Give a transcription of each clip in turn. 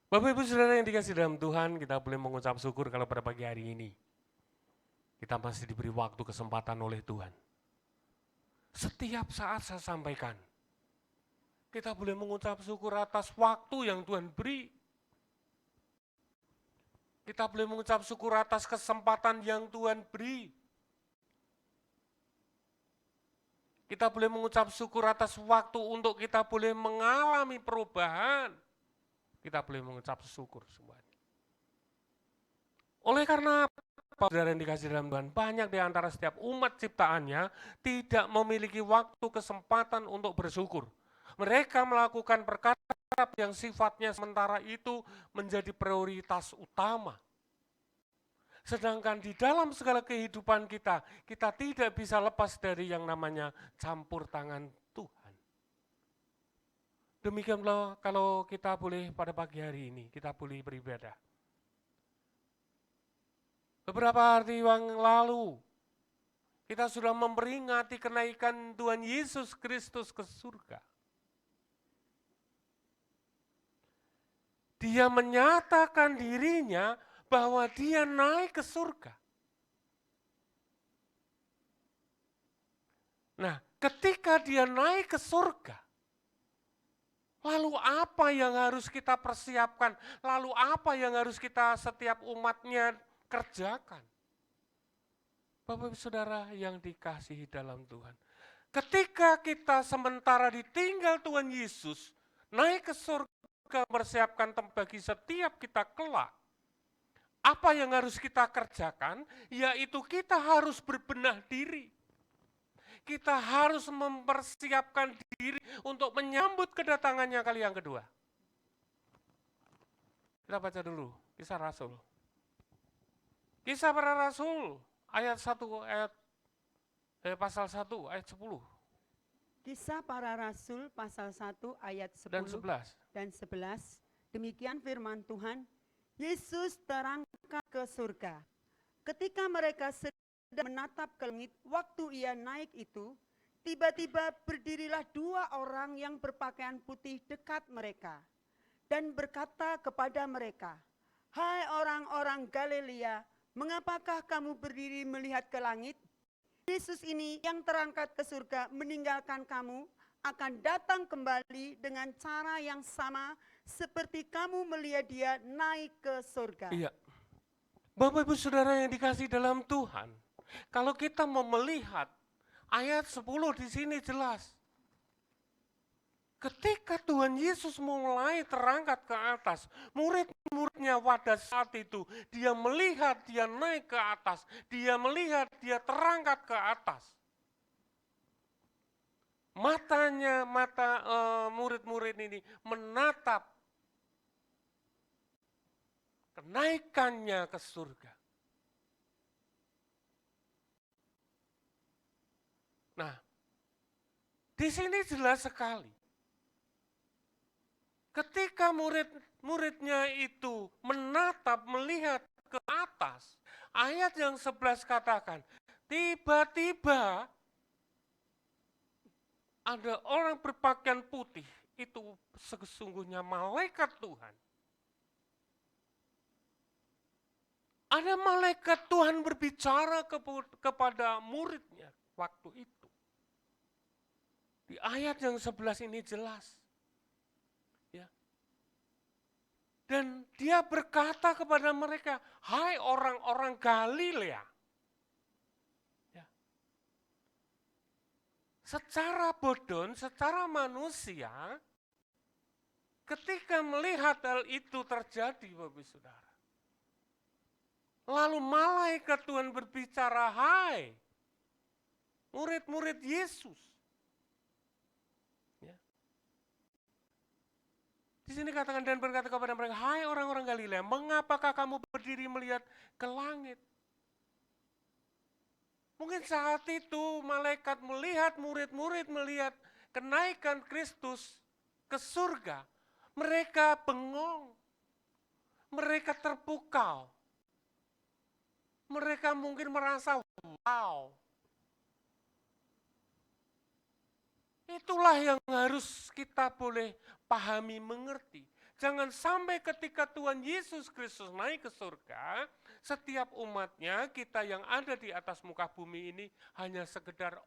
Bapak Ibu Saudara yang dikasih dalam Tuhan, kita boleh mengucap syukur kalau pada pagi hari ini kita masih diberi waktu kesempatan oleh Tuhan. Setiap saat saya sampaikan, kita boleh mengucap syukur atas waktu yang Tuhan beri. Kita boleh mengucap syukur atas kesempatan yang Tuhan beri. Kita boleh mengucap syukur atas waktu untuk kita boleh mengalami perubahan. Kita boleh mengucap syukur semuanya. Oleh karena saudara yang dikasih dalam Tuhan, banyak di antara setiap umat ciptaannya tidak memiliki waktu kesempatan untuk bersyukur. Mereka melakukan perkara yang sifatnya sementara itu menjadi prioritas utama. Sedangkan di dalam segala kehidupan kita, kita tidak bisa lepas dari yang namanya campur tangan Tuhan. Demikianlah kalau kita boleh pada pagi hari ini, kita boleh beribadah. Beberapa hari yang lalu, kita sudah memperingati kenaikan Tuhan Yesus Kristus ke surga. Dia menyatakan dirinya bahwa dia naik ke surga. Nah, ketika dia naik ke surga, lalu apa yang harus kita persiapkan? Lalu apa yang harus kita setiap umatnya kerjakan? Bapak Ibu Saudara yang dikasihi dalam Tuhan. Ketika kita sementara ditinggal Tuhan Yesus, naik ke surga mempersiapkan tempat bagi setiap kita kelak. Apa yang harus kita kerjakan? Yaitu kita harus berbenah diri. Kita harus mempersiapkan diri untuk menyambut kedatangannya kali yang kedua. Kita baca dulu Kisah Rasul. Kisah para Rasul ayat 1 pasal 1 ayat 10 Kisah para Rasul pasal 1 ayat 10 dan 11. dan 11. Demikian firman Tuhan, Yesus terangkat ke surga. Ketika mereka sedang menatap ke langit, waktu ia naik itu, tiba-tiba berdirilah dua orang yang berpakaian putih dekat mereka dan berkata kepada mereka, "Hai orang-orang Galilea, mengapakah kamu berdiri melihat ke langit? Yesus ini yang terangkat ke surga meninggalkan kamu akan datang kembali dengan cara yang sama seperti kamu melihat dia naik ke surga." Iya. Bapak Ibu Saudara yang dikasih dalam Tuhan, kalau kita mau melihat ayat 10 di sini jelas. Ketika Tuhan Yesus mulai terangkat ke atas, murid-muridnya pada saat itu, dia melihat dia naik ke atas, dia melihat dia terangkat ke atas. Mata murid-murid ini menatap kenaikannya ke surga. Nah, di sini jelas sekali. Ketika murid-muridnya itu menatap, melihat ke atas, ayat yang 11 katakan, tiba-tiba ada orang berpakaian putih, itu sesungguhnya malaikat Tuhan. Ada malaikat Tuhan berbicara kepada muridnya waktu itu. Di ayat yang 11 ini jelas. Dan dia berkata kepada mereka, "Hai orang-orang Galilea." Ya. Secara bodon, secara manusia, ketika melihat hal itu terjadi, Bapak Saudara, lalu malaikat Tuhan berbicara, "Hai murid-murid Yesus." Di sini katakan dan berkata kepada mereka, "Hai orang-orang Galilea, mengapakah kamu berdiri melihat ke langit?" Mungkin saat itu malaikat melihat murid-murid melihat kenaikan Kristus ke surga. Mereka bengong. Mereka terpukau. Mereka mungkin merasa, wow. Itulah yang harus kita boleh pahami, mengerti. Jangan sampai ketika Tuhan Yesus Kristus naik ke surga, setiap umatnya, kita yang ada di atas muka bumi ini hanya sekedar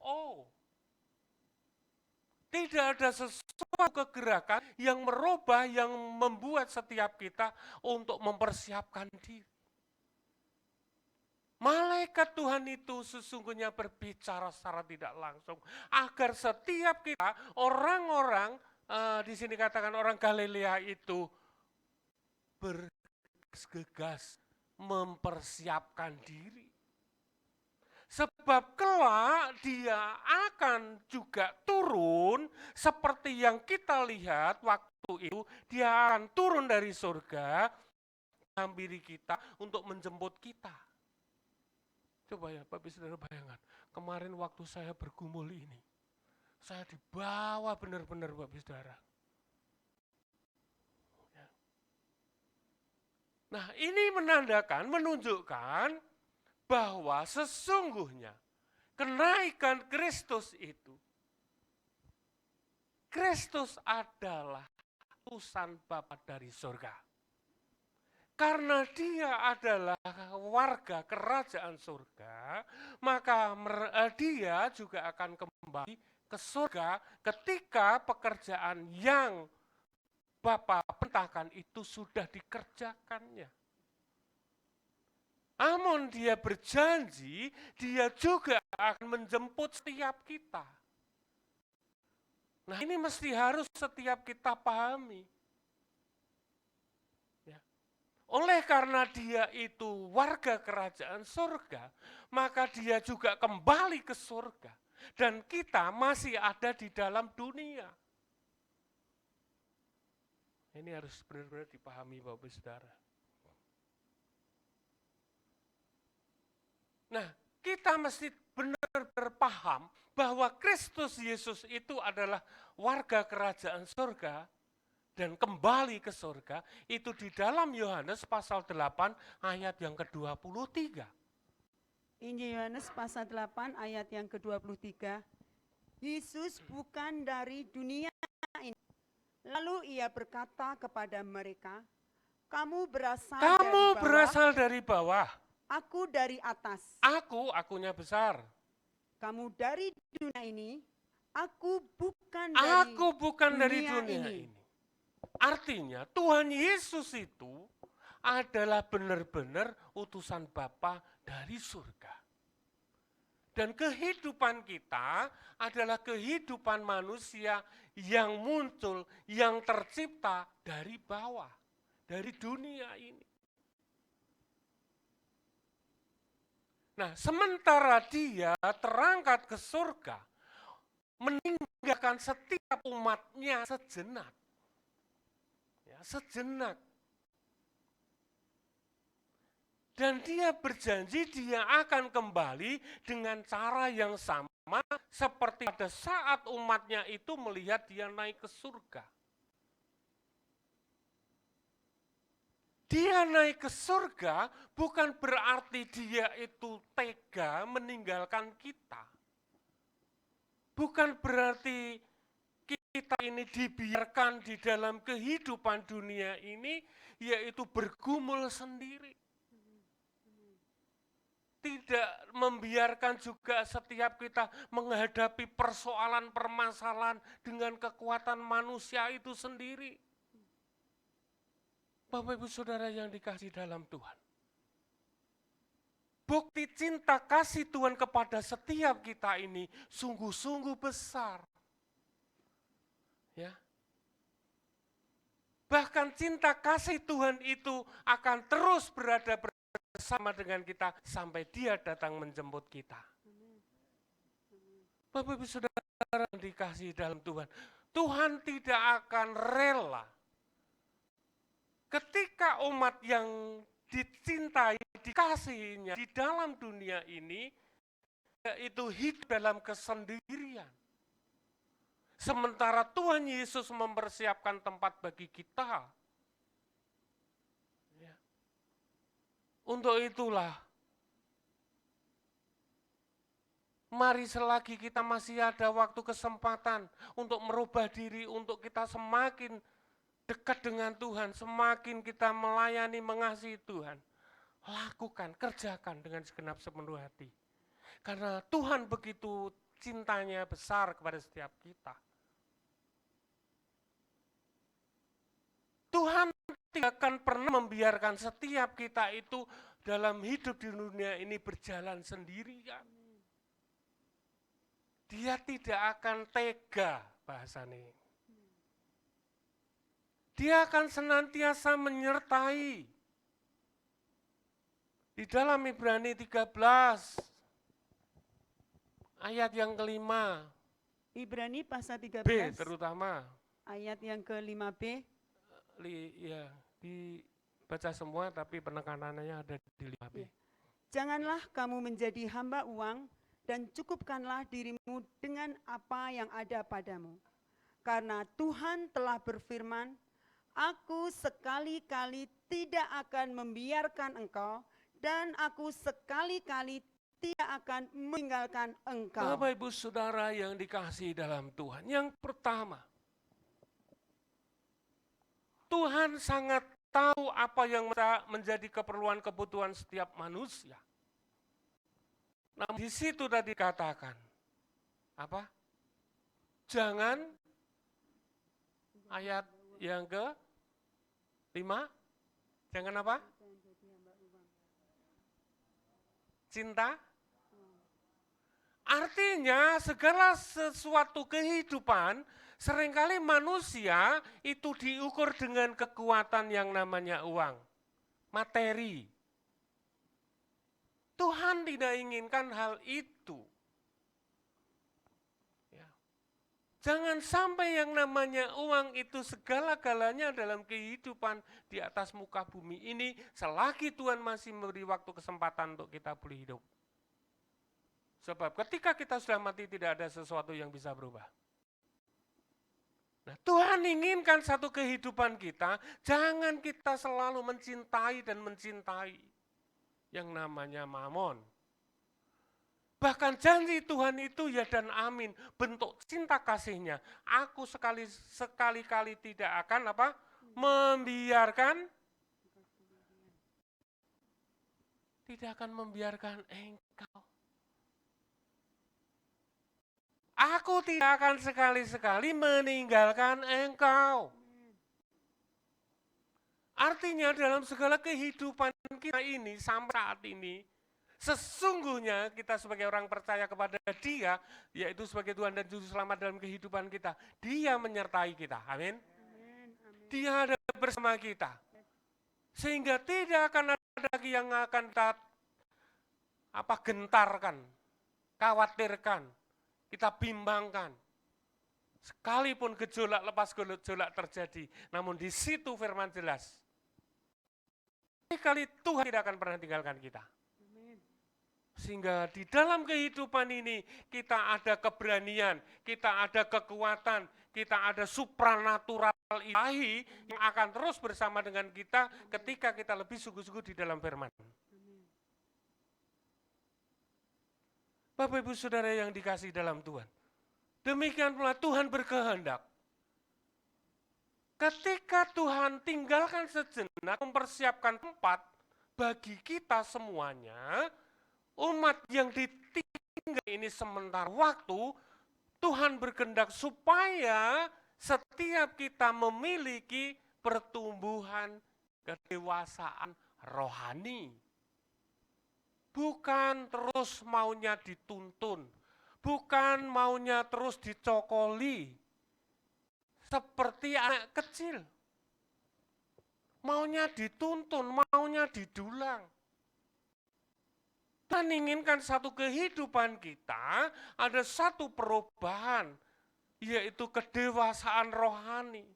Tidak ada sesuatu kegerakan yang merubah, yang membuat setiap kita untuk mempersiapkan diri. Malaikat Tuhan itu sesungguhnya berbicara secara tidak langsung agar setiap kita, orang-orang, di sini katakan orang Galilea itu bergegas mempersiapkan diri. Sebab kelak dia akan juga turun seperti yang kita lihat waktu itu, dia akan turun dari surga, menghampiri kita untuk menjemput kita. Coba ya Bapak Saudara bayangkan, kemarin waktu saya bergumul ini, saya dibawa benar-benar Bapak Saudara. Nah ini menunjukkan bahwa sesungguhnya kenaikan Kristus itu, Kristus adalah utusan Bapa dari surga. Karena dia adalah warga kerajaan surga, maka dia juga akan kembali ke surga ketika pekerjaan yang Bapa perintahkan itu sudah dikerjakannya. Namun dia berjanji, dia juga akan menjemput setiap kita. Nah ini mesti harus setiap kita pahami. Ya. Oleh karena dia itu warga kerajaan surga, maka dia juga kembali ke surga. Dan kita masih ada di dalam dunia. Ini harus benar-benar dipahami Bapak Saudara. Nah, kita mesti benar-benar paham bahwa Kristus Yesus itu adalah warga kerajaan surga dan kembali ke surga, itu di dalam Yohanes pasal 8 ayat yang ke-23. Injil Yohanes pasal 8 ayat yang ke-23. Yesus bukan dari dunia ini. Lalu ia berkata kepada mereka, kamu berasal dari bawah. Aku dari atas. Akunya besar. Kamu dari dunia ini, aku bukan dari dunia ini. Artinya Tuhan Yesus itu adalah benar-benar utusan Bapa dari surga. Dan kehidupan kita adalah kehidupan manusia yang muncul, yang tercipta dari bawah, dari dunia ini. Nah, sementara dia terangkat ke surga, meninggalkan setiap umatnya sejenak. Ya, sejenak. Dan dia berjanji dia akan kembali dengan cara yang sama seperti pada saat umatnya itu melihat dia naik ke surga. Dia naik ke surga bukan berarti dia itu tega meninggalkan kita. Bukan berarti kita ini dibiarkan di dalam kehidupan dunia ini, yaitu bergumul sendiri. Tidak membiarkan juga setiap kita menghadapi persoalan permasalahan dengan kekuatan manusia itu sendiri. Bapak Ibu Saudara yang dikasihi dalam Tuhan. Bukti cinta kasih Tuhan kepada setiap kita ini sungguh-sungguh besar. Ya. Bahkan cinta kasih Tuhan itu akan terus berada bersama dengan kita sampai dia datang menjemput kita. Bapak Ibu Saudara yang dikasihi dalam Tuhan. Tuhan tidak akan rela ketika umat yang dicintai, dikasihinya di dalam dunia ini, yaitu hidup dalam kesendirian. Sementara Tuhan Yesus mempersiapkan tempat bagi kita. Ya. Untuk itulah, mari selagi kita masih ada waktu kesempatan untuk merubah diri, untuk kita semakin dekat dengan Tuhan, semakin kita melayani, mengasihi Tuhan, lakukan, kerjakan dengan segenap sepenuh hati. Karena Tuhan begitu cintanya besar kepada setiap kita. Tuhan tidak akan pernah membiarkan setiap kita itu dalam hidup di dunia ini berjalan sendirian. Dia tidak akan tega, bahasanya. Dia akan senantiasa menyertai. Di dalam Ibrani 13, ayat yang kelima, Ibrani pasal 13 B terutama, ayat yang ke-5b. ya, dibaca semua tapi penekanannya ada di 5B. Ya. Janganlah kamu menjadi hamba uang dan cukupkanlah dirimu dengan apa yang ada padamu. Karena Tuhan telah berfirman, aku sekali-kali tidak akan membiarkan engkau dan aku sekali-kali tidak akan meninggalkan engkau. Bapak Ibu Saudara yang dikasihi dalam Tuhan, yang pertama, Tuhan sangat tahu apa yang menjadi keperluan kebutuhan setiap manusia. Nah, di situ tadi katakan, apa? Jangan, ayat yang ke-5, jangan apa? Cinta. Artinya segala sesuatu kehidupan, seringkali manusia itu diukur dengan kekuatan yang namanya uang, materi. Tuhan tidak inginkan hal itu. Ya. Jangan sampai yang namanya uang itu segala-galanya dalam kehidupan di atas muka bumi ini, selagi Tuhan masih memberi waktu kesempatan untuk kita boleh hidup. Sebab ketika kita sudah mati tidak ada sesuatu yang bisa berubah. Nah, Tuhan inginkan satu kehidupan kita, jangan kita selalu mencintai dan mencintai yang namanya mamon. Bahkan janji Tuhan itu ya dan amin, bentuk cinta kasihnya. Aku sekali-kali tidak akan membiarkan engkau. Aku tidak akan sekali-sekali meninggalkan engkau. Artinya dalam segala kehidupan kita ini sampai saat ini, sesungguhnya kita sebagai orang percaya kepada Dia, yaitu sebagai Tuhan dan Juru Selamat dalam kehidupan kita, Dia menyertai kita. Amin. Dia ada bersama kita. Sehingga tidak akan ada lagi yang akan kita gentarkan, khawatirkan, kita bimbangkan. Sekalipun gejolak lepas gejolak terjadi, namun di situ firman jelas. Sekali Tuhan tidak akan pernah tinggalkan kita. Sehingga di dalam kehidupan ini kita ada keberanian, kita ada kekuatan, kita ada supranatural ilahi yang akan terus bersama dengan kita ketika kita lebih sungguh-sungguh di dalam firman. Bapak Ibu Saudara yang dikasihi dalam Tuhan, demikian pula Tuhan berkehendak. Ketika Tuhan tinggalkan sejenak, mempersiapkan tempat bagi kita semuanya, umat yang ditinggal ini sementara waktu, Tuhan berkehendak supaya setiap kita memiliki pertumbuhan kedewasaan rohani. Bukan terus maunya dituntun, bukan maunya terus dicokoli, seperti anak kecil. Maunya dituntun, maunya didulang. Tuhan inginkan satu kehidupan kita, ada satu perubahan, yaitu kedewasaan rohani.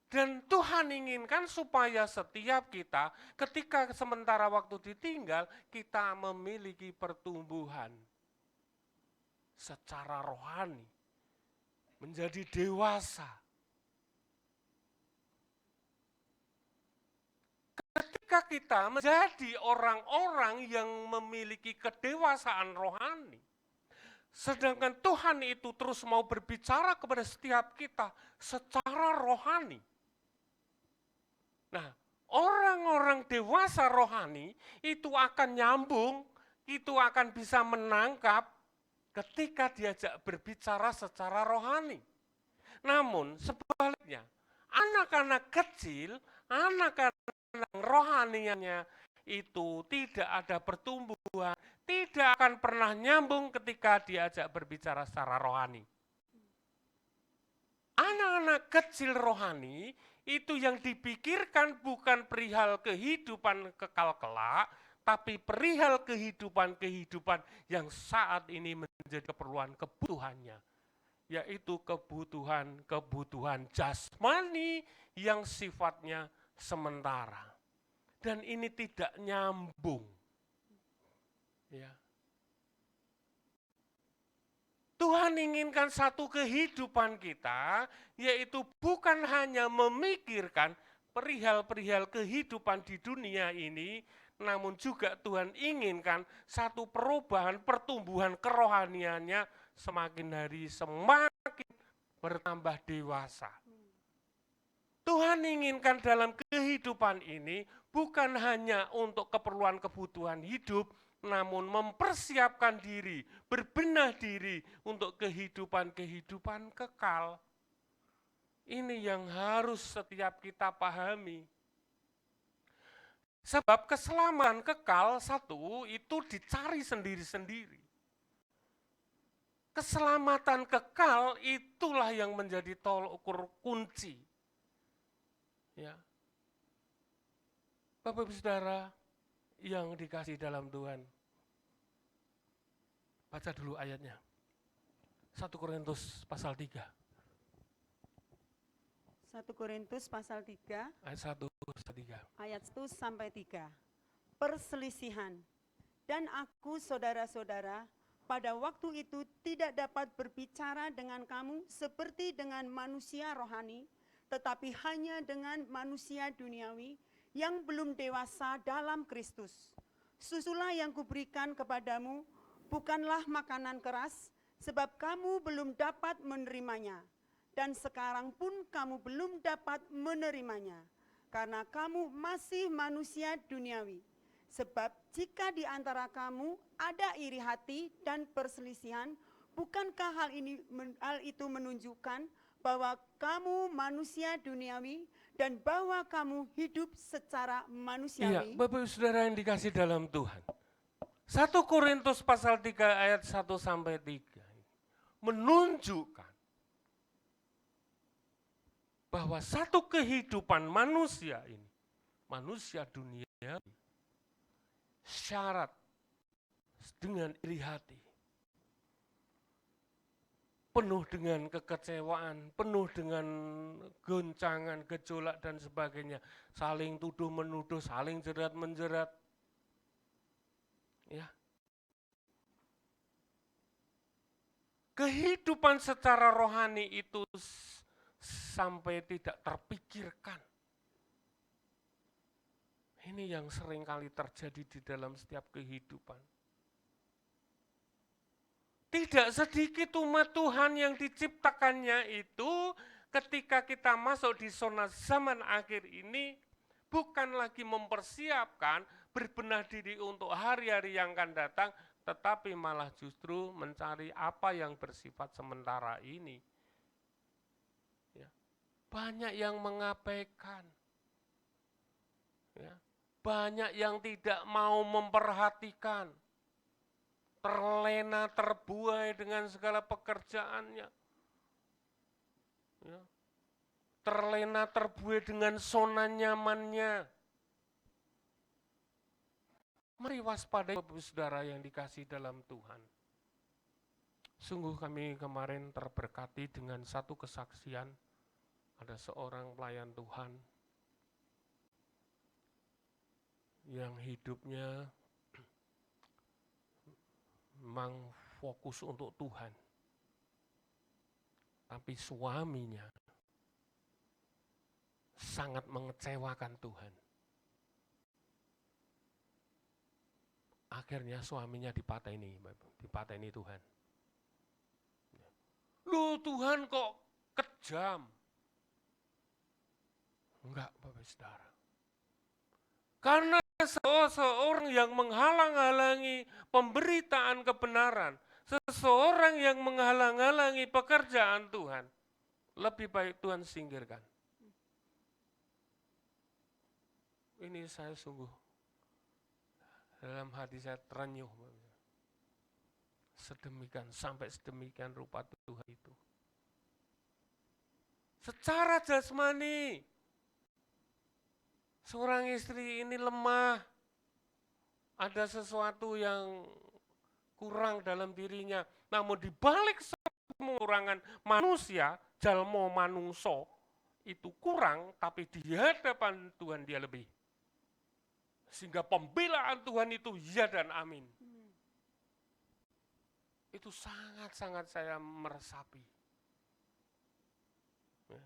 Dan Tuhan inginkan supaya setiap kita ketika sementara waktu ditinggal, kita memiliki pertumbuhan secara rohani, menjadi dewasa. Ketika kita menjadi orang-orang yang memiliki kedewasaan rohani, sedangkan Tuhan itu terus mau berbicara kepada setiap kita secara secara rohani. Nah, orang-orang dewasa rohani itu akan nyambung, itu akan bisa menangkap ketika diajak berbicara secara rohani. Namun sebaliknya, anak-anak kecil, anak-anak rohaniannya itu tidak ada pertumbuhan, tidak akan pernah nyambung ketika diajak berbicara secara rohani. Anak-anak kecil rohani itu yang dipikirkan bukan perihal kehidupan kekal kelak, tapi perihal kehidupan-kehidupan yang saat ini menjadi kebutuhannya, yaitu kebutuhan jasmani yang sifatnya sementara. Dan ini tidak nyambung. Ya. Tuhan inginkan satu kehidupan kita, yaitu bukan hanya memikirkan perihal-perihal kehidupan di dunia ini, namun juga Tuhan inginkan satu perubahan, pertumbuhan kerohaniannya semakin hari semakin bertambah dewasa. Tuhan inginkan dalam kehidupan ini bukan hanya untuk keperluan kebutuhan hidup, namun mempersiapkan diri, berbenah diri untuk kehidupan-kehidupan kekal. Ini yang harus setiap kita pahami. Sebab keselamatan kekal satu itu dicari sendiri-sendiri. Keselamatan kekal itulah yang menjadi tolok ukur kunci. Ya. Bapak Ibu Saudara yang dikasihi dalam Tuhan. Baca dulu ayatnya. 1 Korintus pasal 3. 1 Korintus pasal 3 Ayat 1 sampai 3. ayat 1 sampai 3. Perselisihan. Dan aku saudara-saudara pada waktu itu tidak dapat berbicara dengan kamu seperti dengan manusia rohani, tetapi hanya dengan manusia duniawi yang belum dewasa dalam Kristus. Susulah yang kuberikan kepadamu bukanlah makanan keras, sebab kamu belum dapat menerimanya. Dan sekarang pun kamu belum dapat menerimanya, karena kamu masih manusia duniawi. Sebab jika di antara kamu ada iri hati dan perselisihan, bukankah hal itu menunjukkan bahwa kamu manusia duniawi dan bahwa kamu hidup secara manusiawi? Iya, Bapak Ibu Saudara yang dikasihi dalam Tuhan. 1 Korintus pasal 3 ayat 1 sampai 3 menunjukkan bahwa satu kehidupan manusia ini, manusia dunia, syarat dengan iri hati, penuh dengan kekecewaan, penuh dengan goncangan, gejolak dan sebagainya, saling tuduh menuduh, saling jerat menjerat. Ya. Kehidupan secara rohani itu sampai tidak terpikirkan. Ini yang seringkali terjadi di dalam setiap kehidupan. Tidak sedikit umat Tuhan yang diciptakannya itu ketika kita masuk di zona zaman akhir ini bukan lagi mempersiapkan berbenah diri untuk hari-hari yang akan datang, tetapi malah justru mencari apa yang bersifat sementara ini. Ya. Banyak yang mengabaikan. Ya. Banyak yang tidak mau memperhatikan. Terlena, terbuai dengan segala pekerjaannya. Ya. Terlena, terbuai dengan zona nyamannya. Mari waspadai Bapak Saudara yang dikasihi dalam Tuhan. Sungguh kami kemarin terberkati dengan satu kesaksian. Ada seorang pelayan Tuhan yang hidupnya memang fokus untuk Tuhan. Tapi suaminya sangat mengecewakan Tuhan. Akhirnya suaminya dipateni Tuhan. Loh Tuhan kok kejam? Enggak, Bapak Saudara. Karena seseorang yang menghalang-halangi pemberitaan kebenaran, seseorang yang menghalang-halangi pekerjaan Tuhan, lebih baik Tuhan singkirkan. Ini saya sungguh dalam hati saya terenyuh. Sampai sedemikian rupa Tuhan itu. Secara jasmani, seorang istri ini lemah. Ada sesuatu yang kurang dalam dirinya. Namun di balik kekurangan manusia, jalmo manungso, itu kurang, tapi di hadapan Tuhan dia lebih. Sehingga pembelaan Tuhan itu ya dan amin. Itu sangat-sangat saya meresapi. Ya.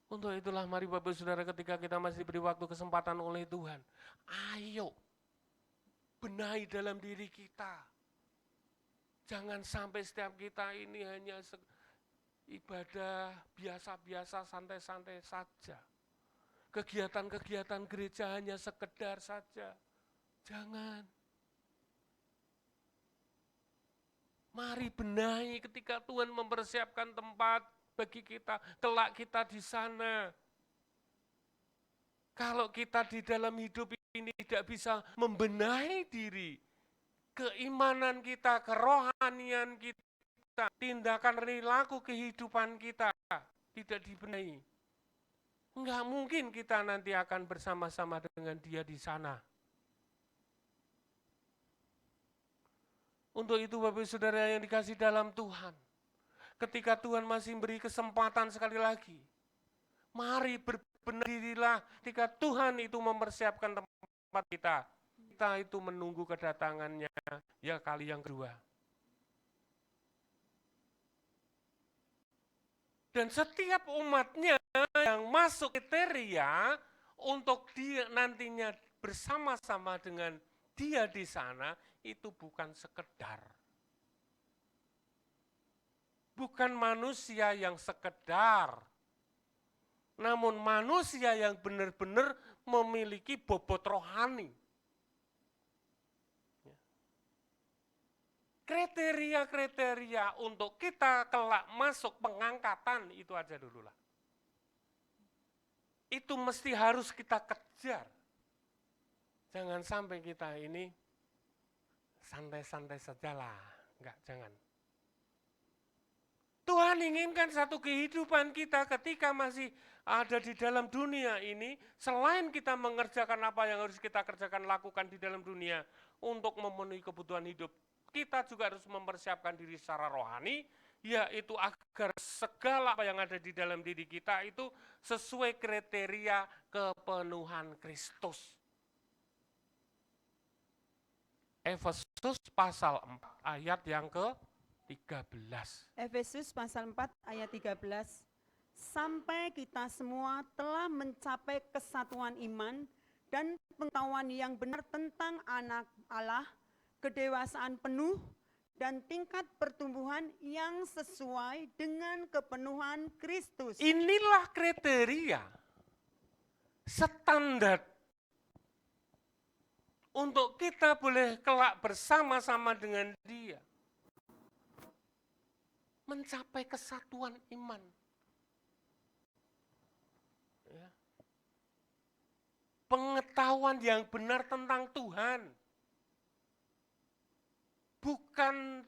Untuk itulah mari Bapak Saudara, ketika kita masih diberi waktu kesempatan oleh Tuhan, ayo benahi dalam diri kita. Jangan sampai setiap kita ini hanya ibadah biasa-biasa, santai-santai saja. Kegiatan-kegiatan gereja hanya sekedar saja. Jangan. Mari benahi ketika Tuhan mempersiapkan tempat bagi kita, kelak kita di sana. Kalau kita di dalam hidup ini tidak bisa membenahi diri, keimanan kita, kerohanian kita, tindakan perilaku kehidupan kita tidak dibenahi, enggak mungkin kita nanti akan bersama-sama dengan Dia di sana. Untuk itu Bapak Saudara yang dikasih dalam Tuhan, ketika Tuhan masih beri kesempatan sekali lagi, mari berbenah dirilah ketika Tuhan itu mempersiapkan tempat kita. Kita itu menunggu kedatangannya ya kali yang kedua. Dan setiap umatnya yang masuk kriteria untuk dia nantinya bersama-sama dengan Dia di sana, itu bukan sekedar. Bukan manusia yang sekedar, namun manusia yang benar-benar memiliki bobot rohani. Kriteria-kriteria untuk kita kelak masuk pengangkatan itu aja dulu lah. Itu mesti harus kita kejar. Jangan sampai kita ini santai-santai sajalah, enggak, jangan. Tuhan inginkan satu kehidupan kita ketika masih ada di dalam dunia ini, selain kita mengerjakan apa yang harus kita kerjakan, lakukan di dalam dunia untuk memenuhi kebutuhan hidup, kita juga harus mempersiapkan diri secara rohani, yaitu agar segala apa yang ada di dalam diri kita itu sesuai kriteria kepenuhan Kristus. Efesus pasal 4 ayat yang ke-13. Efesus pasal 4 ayat 13. Sampai kita semua telah mencapai kesatuan iman dan pengetahuan yang benar tentang anak Allah, kedewasaan penuh dan tingkat pertumbuhan yang sesuai dengan kepenuhan Kristus. Inilah kriteria standar untuk kita boleh kelak bersama-sama dengan Dia. Mencapai kesatuan iman. Ya. Pengetahuan yang benar tentang Tuhan. Bukan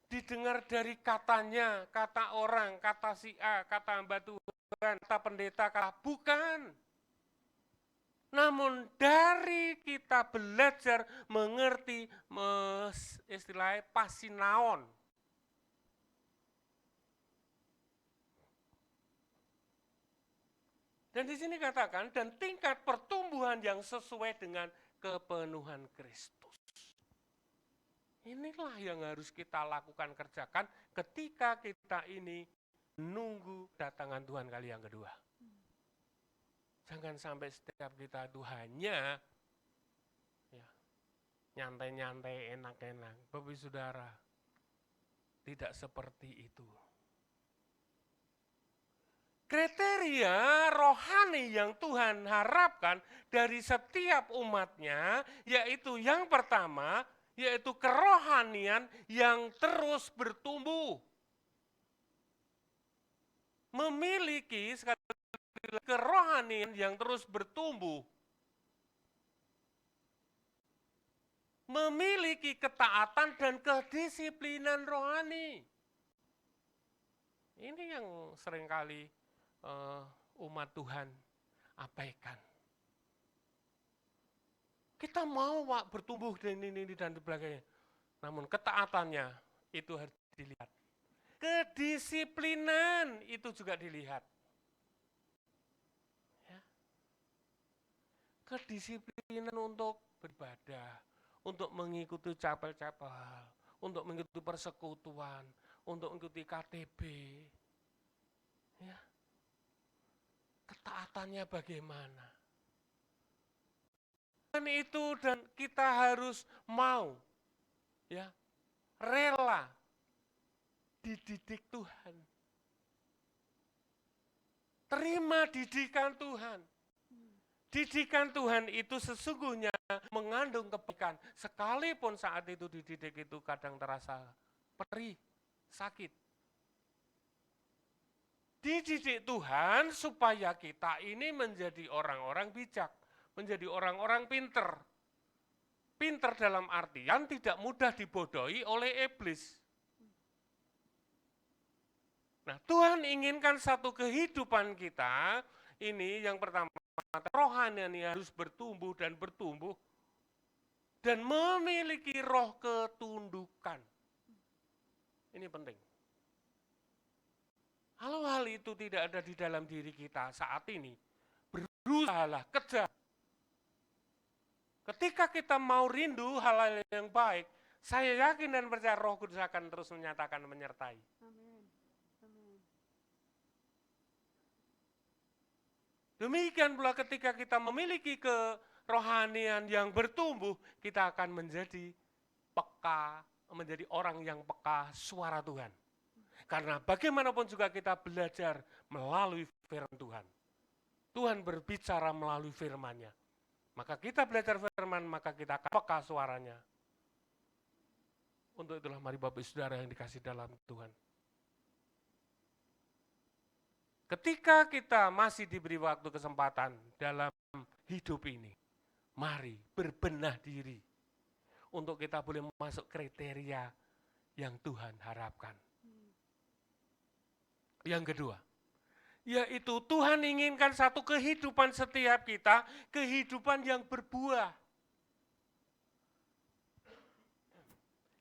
didengar dari katanya, kata orang, kata si A, kata hamba Tuhan, kata pendeta, bukan. Namun dari kita belajar mengerti istilahnya pasinaon. Dan di sini katakan, dan tingkat pertumbuhan yang sesuai dengan kepenuhan Kristus. Inilah yang harus kita lakukan, kerjakan ketika kita ini menunggu datangan Tuhan kali yang kedua. Jangan sampai setiap kita itu hanya ya, nyantai-nyantai, enak-enak. Bapak Saudara, tidak seperti itu. Kriteria rohani yang Tuhan harapkan dari setiap umatnya, yaitu yang pertama, yaitu kerohanian yang terus bertumbuh. Memiliki kerohanian yang terus bertumbuh. Memiliki ketaatan dan kedisiplinan rohani. Ini yang seringkali umat Tuhan abaikan. Kita mau bertumbuh dan ini dan sebagainya. Namun ketaatannya itu harus dilihat. Kedisiplinan itu juga dilihat. Ya. Kedisiplinan untuk beribadah, untuk mengikuti chapel-chapel, untuk mengikuti persekutuan, untuk mengikuti KTB. Ya. Ketaatannya bagaimana? Dan itu dan kita harus mau, ya, rela dididik Tuhan. Terima didikan Tuhan. Didikan Tuhan itu sesungguhnya mengandung kebaikan. Sekalipun saat itu dididik itu kadang terasa perih, sakit. Dididik Tuhan supaya kita ini menjadi orang-orang bijak, menjadi orang-orang pinter. Pinter dalam artian tidak mudah dibodohi oleh iblis. Nah, Tuhan inginkan satu kehidupan kita, ini yang pertama, rohani harus bertumbuh dan memiliki roh ketundukan. Ini penting. Kalau hal itu tidak ada di dalam diri kita saat ini, berusahalah, kejar. Ketika kita mau rindu hal-hal yang baik, saya yakin dan percaya Roh Kudus akan terus menyatakan, menyertai. Amin. Amin. Demikian pula ketika kita memiliki kerohanian yang bertumbuh, kita akan menjadi peka, menjadi orang yang peka suara Tuhan. Karena bagaimanapun juga kita belajar melalui firman Tuhan. Tuhan berbicara melalui firman-Nya. Maka kita belajar firman, maka kita akan peka suaranya. Untuk itulah mari Bapak Saudara yang dikasih dalam Tuhan. Ketika kita masih diberi waktu kesempatan dalam hidup ini, mari berbenah diri untuk kita boleh masuk kriteria yang Tuhan harapkan. Yang kedua, yaitu Tuhan inginkan satu kehidupan setiap kita, kehidupan yang berbuah.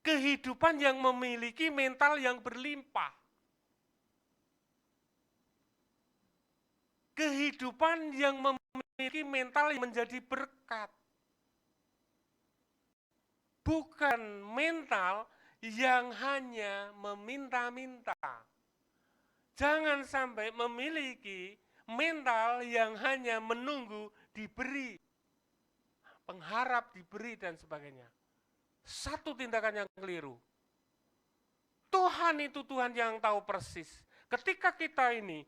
Kehidupan yang memiliki mental yang berlimpah. Kehidupan yang memiliki mental yang menjadi berkat. Bukan mental yang hanya meminta-minta. Jangan sampai memiliki mental yang hanya menunggu diberi, pengharap diberi dan sebagainya. Satu tindakan yang keliru. Tuhan itu Tuhan yang tahu persis. Ketika kita ini,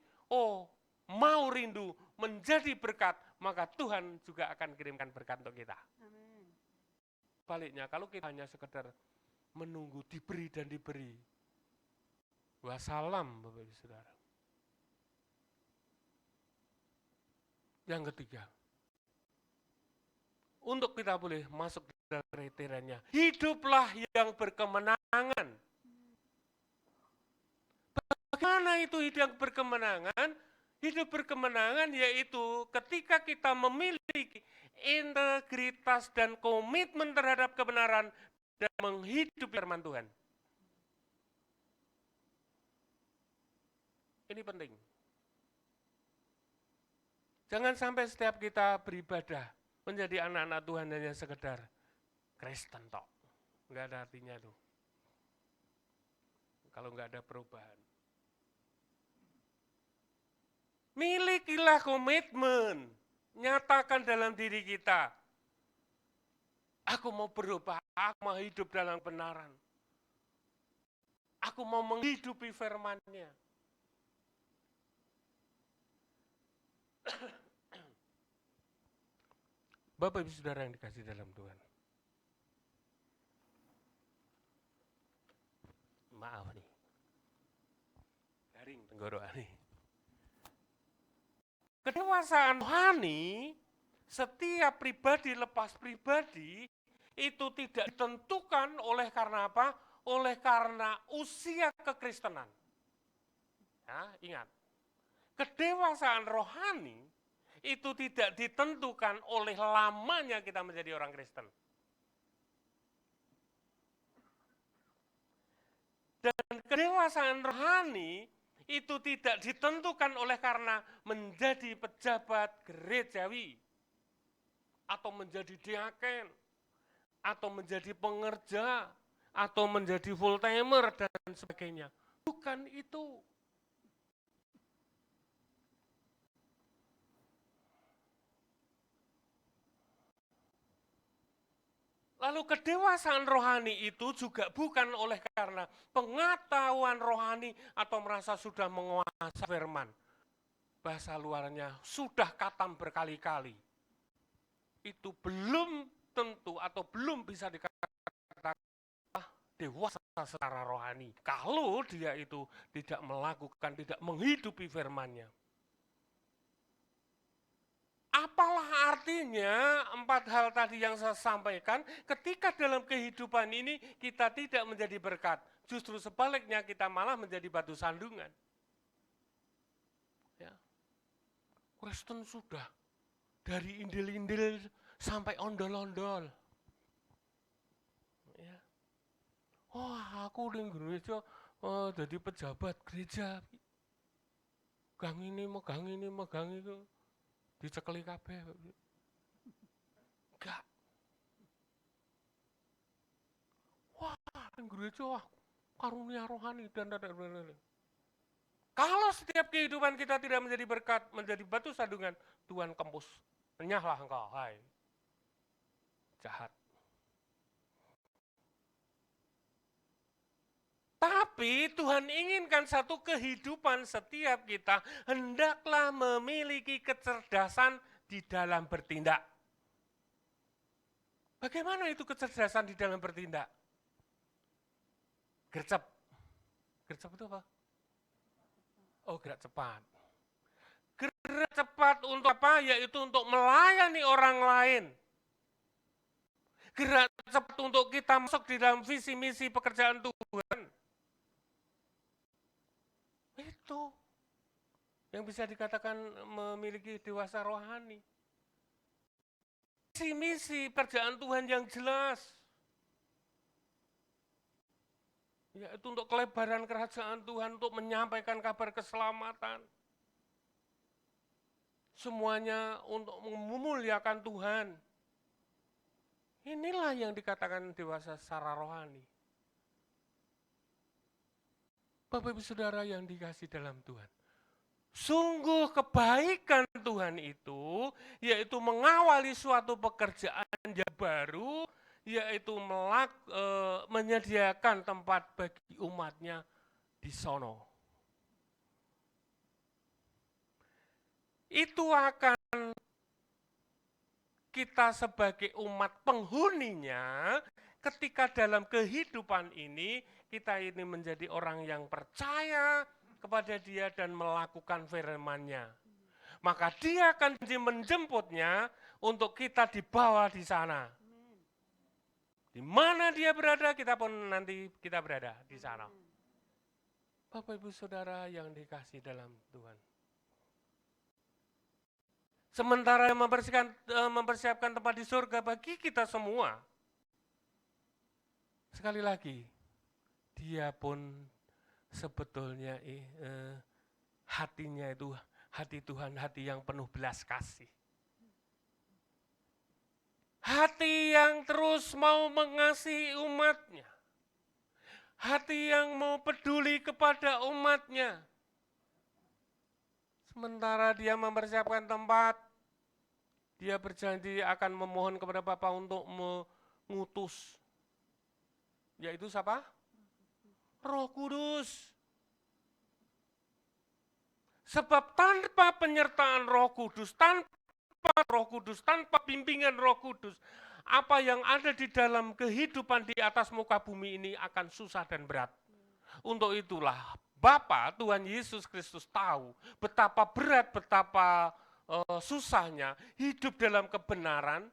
mau rindu menjadi berkat, maka Tuhan juga akan kirimkan berkat untuk kita. Amin. Baliknya, kalau kita hanya sekedar menunggu diberi dan diberi, wassalam Bapak Ibu Saudara. Yang ketiga, untuk kita boleh masuk dalam kriterianya, hiduplah yang berkemenangan. Bagaimana itu hidup yang berkemenangan? Hidup berkemenangan yaitu ketika kita memiliki integritas dan komitmen terhadap kebenaran dan menghidupi firman Tuhan. Ini penting. Jangan sampai setiap kita beribadah menjadi anak-anak Tuhan hanya sekedar Kristen tok. Enggak ada artinya tuh. Kalau enggak ada perubahan. Milikilah komitmen. Nyatakan dalam diri kita. Aku mau berubah, aku mau hidup dalam kebenaran. Aku mau menghidupi firman-Nya. Bapak Ibu Saudara yang dikasih dalam Tuhan. Maaf nih. Garing tenggorokan nih. Kedewasaan rohani, setiap pribadi lepas pribadi, itu tidak ditentukan oleh karena apa? Oleh karena usia kekristenan. Ya, ingat, kedewasaan rohani itu tidak ditentukan oleh lamanya kita menjadi orang Kristen. Dan kedewasaan rohani itu tidak ditentukan oleh karena menjadi pejabat gerejawi, atau menjadi diaken, atau menjadi pengerja, atau menjadi full timer dan sebagainya. Bukan itu. Lalu kedewasaan rohani itu juga bukan oleh karena pengetahuan rohani atau merasa sudah menguasai firman. Bahasa luarnya sudah khatam berkali-kali. Itu belum tentu atau belum bisa dikatakan dewasa secara rohani. Kalau dia itu tidak melakukan, tidak menghidupi firman-Nya. Apalah artinya 4 hal tadi yang saya sampaikan ketika dalam kehidupan ini kita tidak menjadi berkat. Justru sebaliknya kita malah menjadi batu sandungan. Ya. Kristen sudah dari indil-indil sampai ondol-ondol. Ya. Wah, aku di gereja jadi pejabat gereja. Gang ini, megang itu. Dicekeli kabeh. Enggak. Wah, gereja wah, karunia rohani dan. Kalau setiap kehidupan kita tidak menjadi berkat, menjadi batu sandungan, Tuhan kempus. Enyahlah engkau, hai. Jahat. Tapi Tuhan inginkan satu kehidupan setiap kita hendaklah memiliki kecerdasan di dalam bertindak. Bagaimana itu kecerdasan di dalam bertindak? Gercep. Gercep itu apa? Oh, gerak cepat. Gerak cepat untuk apa? Yaitu untuk melayani orang lain. Gerak cepat untuk kita masuk di dalam visi misi pekerjaan Tuhan. Itu yang bisa dikatakan memiliki dewasa rohani. Visi misi pekerjaan Tuhan yang jelas. Yaitu untuk kelebaran kerajaan Tuhan, untuk menyampaikan kabar keselamatan. Semuanya untuk memuliakan Tuhan. Inilah yang dikatakan dewasa secara rohani. Bapak Ibu Saudara yang dikasih dalam Tuhan. Sungguh kebaikan Tuhan itu, yaitu mengawali suatu pekerjaan yang baru, yaitu menyediakan tempat bagi umatnya di sono. Itu akan kita sebagai umat penghuninya, ketika dalam kehidupan ini, kita ini menjadi orang yang percaya kepada Dia dan melakukan firman-Nya. Maka Dia akan menjemputnya untuk kita dibawa di sana. Di mana Dia berada, kita pun nanti kita berada di sana. Bapak Ibu Saudara yang dikasih dalam Tuhan. Sementara mempersiapkan tempat di surga bagi kita semua. Sekali lagi, Dia pun sebetulnya hatinya itu hati Tuhan, hati yang penuh belas kasih. Hati yang terus mau mengasihi umatnya. Hati yang mau peduli kepada umatnya. Sementara Dia mempersiapkan tempat, Dia berjanji akan memohon kepada Bapa untuk mengutus. Yaitu siapa? Roh Kudus. Sebab tanpa penyertaan Roh Kudus, tanpa bimbingan Roh Kudus, apa yang ada di dalam kehidupan di atas muka bumi ini akan susah dan berat. Untuk itulah Bapa Tuhan Yesus Kristus tahu betapa berat, betapa susahnya hidup dalam kebenaran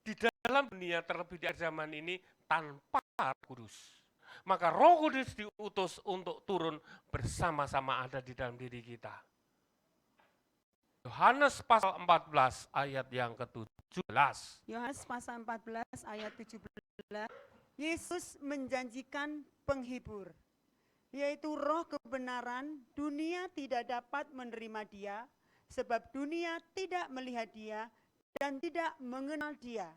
di dalam dunia, terlebih di zaman ini tanpa Roh Kudus. Maka Roh Kudus diutus untuk turun bersama-sama ada di dalam diri kita. Yohanes pasal 14 ayat yang ke-17. Yohanes pasal 14 ayat 17, Yesus menjanjikan penghibur, yaitu Roh kebenaran. Dunia tidak dapat menerima Dia, sebab dunia tidak melihat Dia dan tidak mengenal Dia.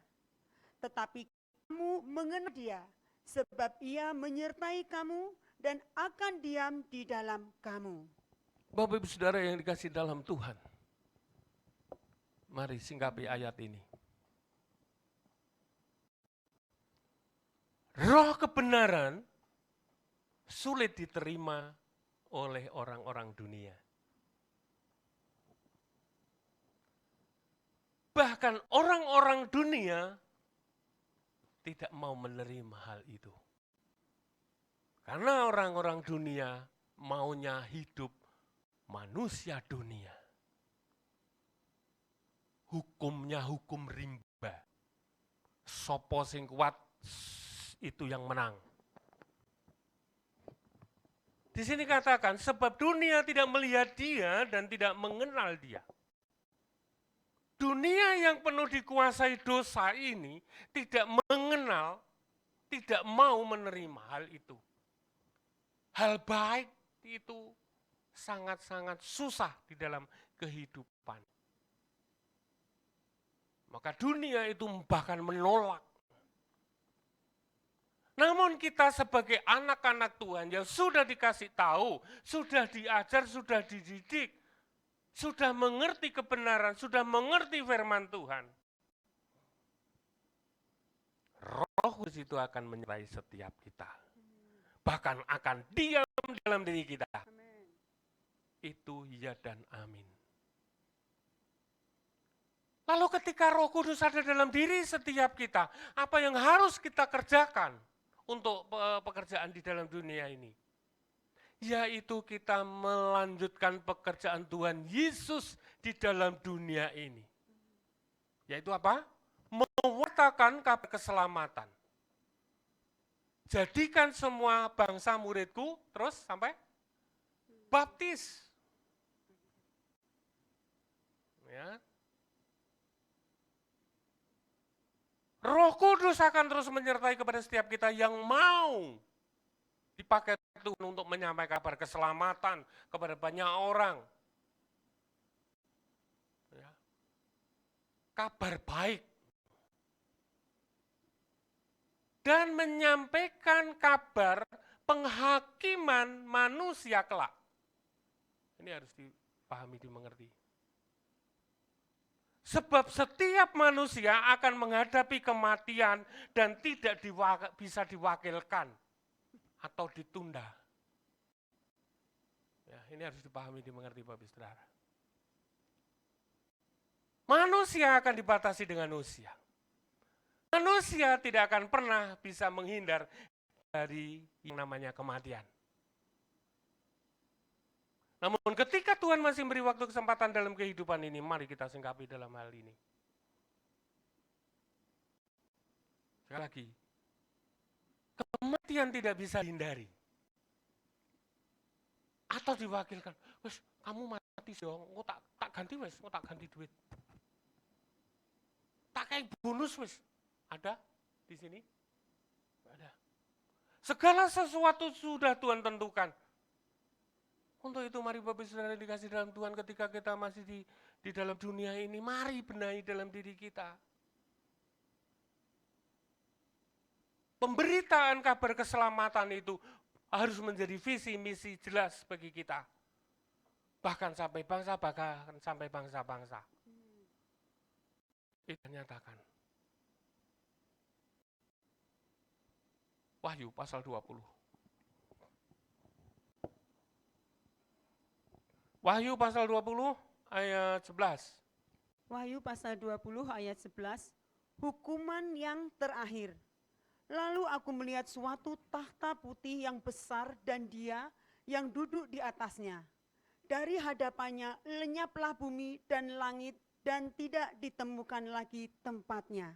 Tetapi kamu mengenal Dia, sebab Ia menyertai kamu dan akan diam di dalam kamu. Bapak Ibu Saudara yang dikasih dalam Tuhan, mari singkapi ayat ini. Roh kebenaran sulit diterima oleh orang-orang dunia. Bahkan orang-orang dunia tidak mau menerima hal itu. Karena orang-orang dunia maunya hidup manusia dunia. Hukumnya hukum rimba. Sopo sing kuat itu yang menang. Di sini katakan, sebab dunia tidak melihat Dia dan tidak mengenal Dia. Dunia yang penuh dikuasai dosa ini tidak mengenal, tidak mau menerima hal itu. Hal baik itu sangat-sangat susah di dalam kehidupan. Maka dunia itu bahkan menolak. Namun kita sebagai anak-anak Tuhan yang sudah dikasih tahu, sudah diajar, sudah dididik, sudah mengerti kebenaran, sudah mengerti firman Tuhan. Roh Kudus itu akan menyertai setiap kita. Bahkan akan diam dalam diri kita. Itu ya dan amin. Lalu ketika Roh Kudus ada dalam diri setiap kita, apa yang harus kita kerjakan untuk pekerjaan di dalam dunia ini? Yaitu kita melanjutkan pekerjaan Tuhan Yesus di dalam dunia ini. Yaitu apa? Mewartakan kabar keselamatan. Jadikan semua bangsa muridku, terus sampai baptis. Ya. Roh Kudus akan terus menyertai kepada setiap kita yang mau dipakai Tuhan untuk menyampaikan kabar keselamatan kepada banyak orang. Ya. Kabar baik. Dan menyampaikan kabar penghakiman manusia kelak. Ini harus dipahami, dimengerti. Sebab setiap manusia akan menghadapi kematian dan tidak bisa diwakilkan atau ditunda. Ya, ini harus dipahami, dimengerti Bapak Ibu Saudara. Manusia akan dibatasi dengan usia. Manusia tidak akan pernah bisa menghindar dari yang namanya kematian. Namun ketika Tuhan masih beri waktu kesempatan dalam kehidupan ini, mari kita singkapi dalam hal ini. Sekali lagi, kematian tidak bisa dihindari. Atau diwakilkan, wes kamu mati dong, tak ganti wes, tak ganti duit. Tak kayak bonus wes, ada di sini? Ada. Segala sesuatu sudah Tuhan tentukan. Untuk itu mari Bapak Saudara dikasih dalam Tuhan, ketika kita masih di dalam dunia ini, mari benahi dalam diri kita. Pemberitaan kabar keselamatan itu harus menjadi visi misi jelas bagi kita. Bahkan sampai bangsa, bahkan sampai bangsa-bangsa. Itu nyatakan. Wahyu pasal 20. Wahyu pasal 20 ayat 11. Wahyu pasal 20 ayat 11, hukuman yang terakhir. Lalu aku melihat suatu tahta putih yang besar dan Dia yang duduk di atasnya. Dari hadapannya lenyaplah bumi dan langit dan tidak ditemukan lagi tempatnya.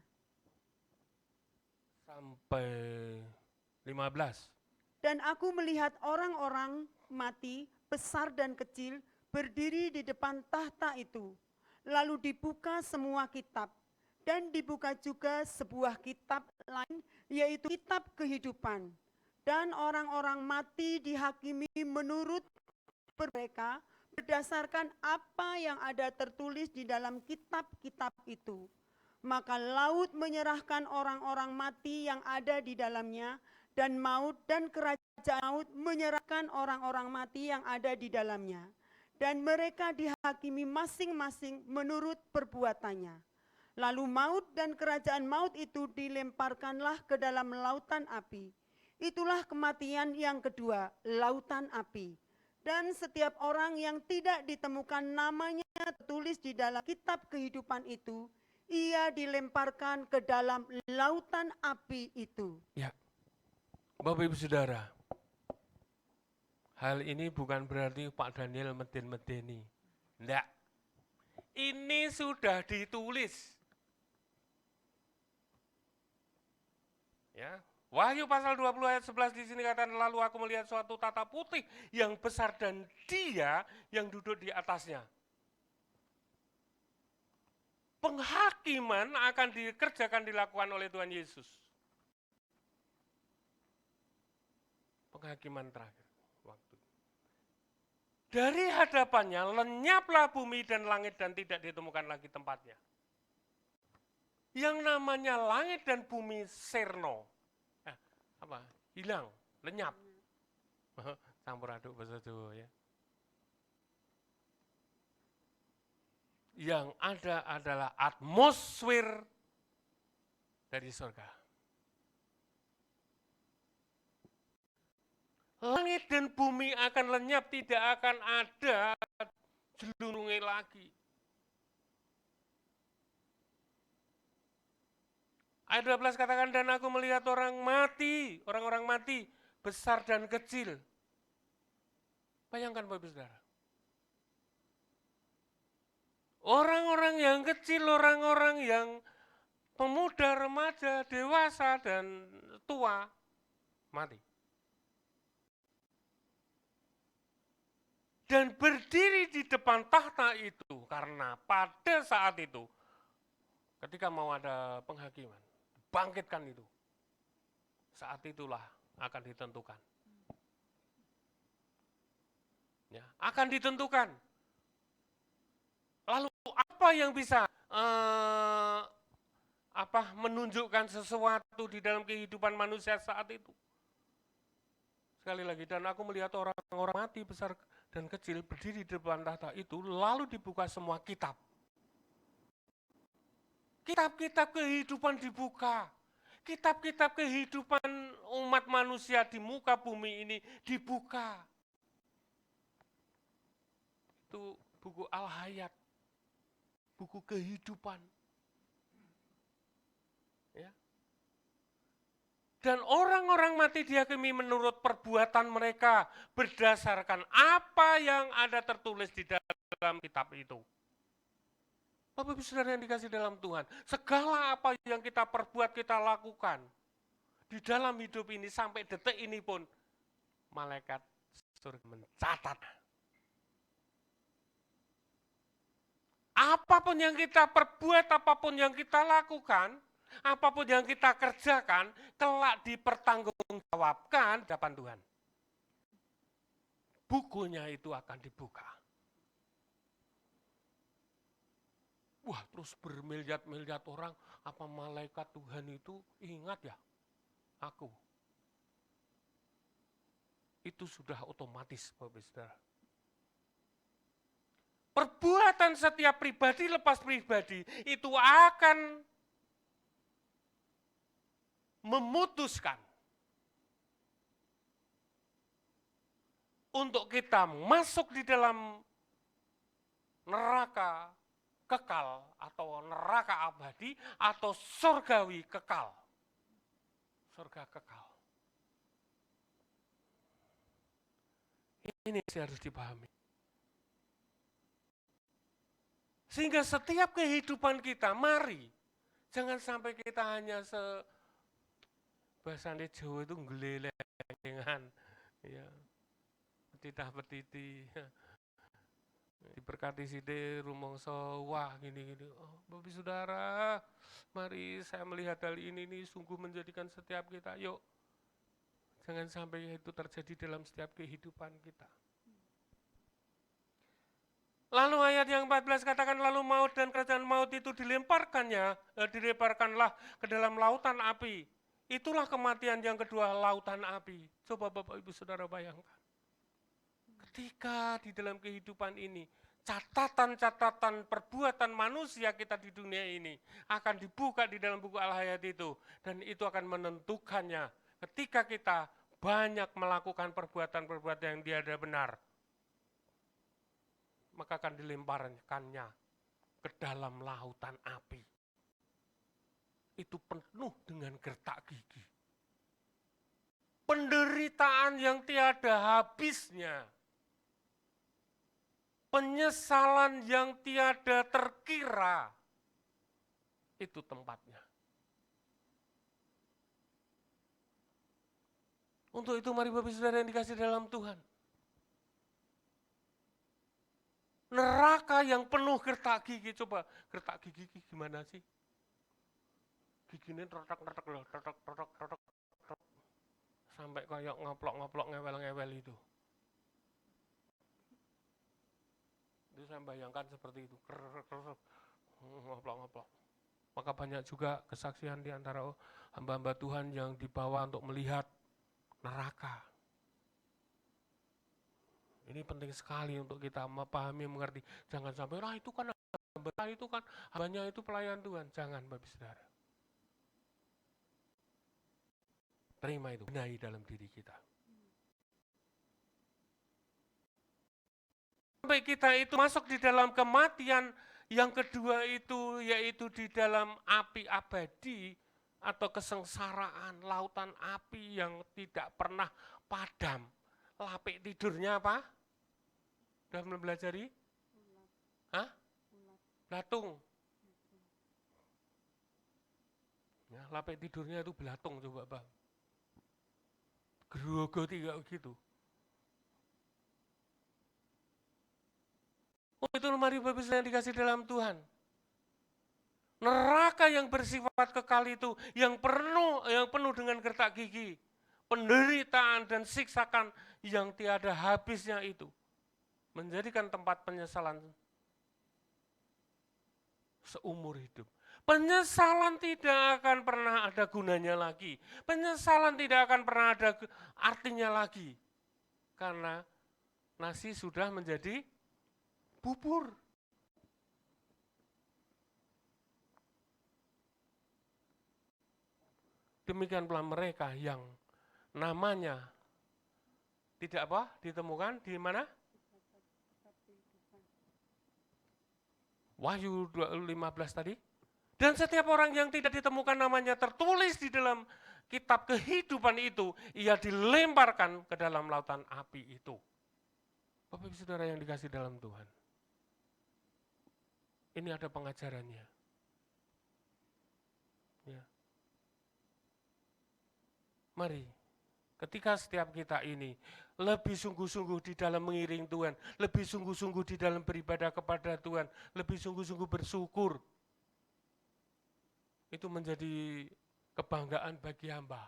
Sampai 15. Dan aku melihat orang-orang mati besar dan kecil berdiri di depan tahta itu. Lalu dibuka semua kitab dan dibuka juga sebuah kitab lain, yaitu kitab kehidupan. Dan orang-orang mati dihakimi menurut mereka berdasarkan apa yang ada tertulis di dalam kitab-kitab itu. Maka laut menyerahkan orang-orang mati yang ada di dalamnya, dan maut dan kerajaan maut menyerahkan orang-orang mati yang ada di dalamnya. Dan mereka dihakimi masing-masing menurut perbuatannya. Lalu maut dan kerajaan maut itu dilemparkanlah ke dalam lautan api. Itulah kematian yang kedua, lautan api. Dan setiap orang yang tidak ditemukan namanya tertulis di dalam kitab kehidupan itu, ia dilemparkan ke dalam lautan api itu. Ya, Bapak Ibu Saudara, hal ini bukan berarti Pak Daniel meden-medeni. Enggak. Ini sudah ditulis. Ya, Wahyu pasal 20 ayat 11 di sini katakan, lalu aku melihat suatu tahta putih yang besar dan Dia yang duduk di atasnya. Penghakiman akan dilakukan oleh Tuhan Yesus. Penghakiman terakhir waktu. Dari hadapannya lenyaplah bumi dan langit dan tidak ditemukan lagi tempatnya. Yang namanya langit dan bumi serno. Hilang, lenyap. Campur aduk bahasa Jawa ya. Yang ada adalah atmosfer dari surga. Langit dan bumi akan lenyap, tidak akan ada jelunungi lagi. Ayat 12 katakan, dan aku melihat orang-orang mati, besar dan kecil. Bayangkan Bapak Saudara. Orang-orang yang kecil, orang-orang yang pemuda, remaja, dewasa, dan tua, mati. Dan berdiri di depan tahta itu, karena pada saat itu, ketika mau ada penghakiman, bangkitkan itu. Saat itulah akan ditentukan. Ya, akan ditentukan. Lalu apa yang bisa menunjukkan sesuatu di dalam kehidupan manusia saat itu? Sekali lagi, dan aku melihat orang-orang mati besar dan kecil berdiri di depan tahta itu, lalu dibuka semua kitab. Kitab-kitab kehidupan dibuka. Kitab-kitab kehidupan umat manusia di muka bumi ini dibuka. Itu buku Al-Hayat. Buku kehidupan. Ya. Dan orang-orang mati dihakimi menurut perbuatan mereka berdasarkan apa yang ada tertulis di dalam kitab itu. Bapak Ibu Saudara yang dikasih dalam Tuhan, segala apa yang kita perbuat, kita lakukan di dalam hidup ini sampai detik ini pun malaikat surga mencatat. Apapun yang kita perbuat, apapun yang kita lakukan, apapun yang kita kerjakan, kelak dipertanggungjawabkan di hadapan Tuhan. Bukunya itu akan dibuka. Wah, terus bermiliat-miliat orang, apa malaikat Tuhan itu ingat ya, aku. Itu sudah otomatis, Bapak Saudara. Perbuatan setiap pribadi lepas pribadi itu akan memutuskan untuk kita masuk di dalam neraka kekal atau neraka abadi atau surgawi kekal. Surga kekal. Ini sih harus dipahami. Sehingga setiap kehidupan kita, mari jangan sampai kita hanya bahasane Jawa itu ngelelengan, ya, petidah petiti, diberkati sithik rumangsa wah gini-gini. Oh, Bapak Saudara, mari saya melihat hal ini sungguh menjadikan setiap kita, yuk jangan sampai itu terjadi dalam setiap kehidupan kita. Lalu ayat yang 14 katakan, lalu maut dan kerajaan maut itu dilemparkanlah ke dalam lautan api. Itulah kematian yang kedua, lautan api. Coba Bapak Ibu Saudara bayangkan. Ketika di dalam kehidupan ini, catatan-catatan perbuatan manusia kita di dunia ini akan dibuka di dalam buku Al-Hayat itu. Dan itu akan menentukannya ketika kita banyak melakukan perbuatan-perbuatan yang tiada benar, maka akan dilemparkannya ke dalam lautan api. Itu penuh dengan gertak gigi. Penderitaan yang tiada habisnya. Penyesalan yang tiada terkira. Itu tempatnya. Untuk itu mari Bapak Saudara yang dikasih dalam Tuhan. Neraka yang penuh gertak gigi, coba gertak gigi gimana sih? Giginya retak sampai kayak ngoplok ngewel itu. Itu saya bayangkan seperti itu, ngoplok. Maka banyak juga kesaksian di antara hamba-hamba Tuhan yang dibawa untuk melihat neraka. Ini penting sekali untuk kita memahami, mengerti. Jangan sampai, itu kan hambanya itu pelayan Tuhan. Jangan, Bapak Saudara. Terima itu, benahi dalam diri kita. Sampai kita itu masuk di dalam kematian yang kedua itu, yaitu di dalam api abadi atau kesengsaraan, lautan api yang tidak pernah padam. Lapik tidurnya apa? Sudah mempelajari? Belatung. Ya, lapik tidurnya itu belatung, coba Bang. Gerogoti kayak gitu. Oh, itu mari Bapak Saudara yang dikasih dalam Tuhan. Neraka yang bersifat kekal itu, yang penuh dengan gertak gigi, penderitaan dan siksakan yang tiada habisnya itu, menjadikan tempat penyesalan seumur hidup. Penyesalan tidak akan pernah ada gunanya lagi. Penyesalan tidak akan pernah ada artinya lagi. Karena nasi sudah menjadi bubur. Demikian pula mereka yang namanya tidak ditemukan di mana? Wahyu 15 tadi. Dan setiap orang yang tidak ditemukan namanya tertulis di dalam kitab kehidupan itu, ia dilemparkan ke dalam lautan api itu. Bapak Ibu Saudara yang dikasih dalam Tuhan. Ini ada pengajarannya. Ya. Mari, ketika setiap kita ini lebih sungguh-sungguh di dalam mengiring Tuhan, lebih sungguh-sungguh di dalam beribadah kepada Tuhan, lebih sungguh-sungguh bersyukur, itu menjadi kebanggaan bagi hamba.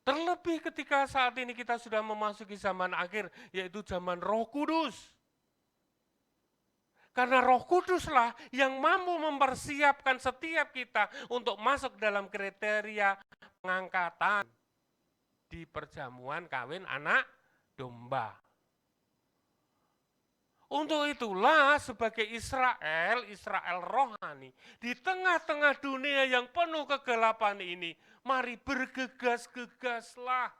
Terlebih ketika saat ini kita sudah memasuki zaman akhir, yaitu zaman Roh Kudus. Karena Roh Kuduslah yang mampu mempersiapkan setiap kita untuk masuk dalam kriteria pengangkatan di perjamuan kawin anak domba. Untuk itulah sebagai Israel rohani, di tengah-tengah dunia yang penuh kegelapan ini, mari bergegas-gegaslah.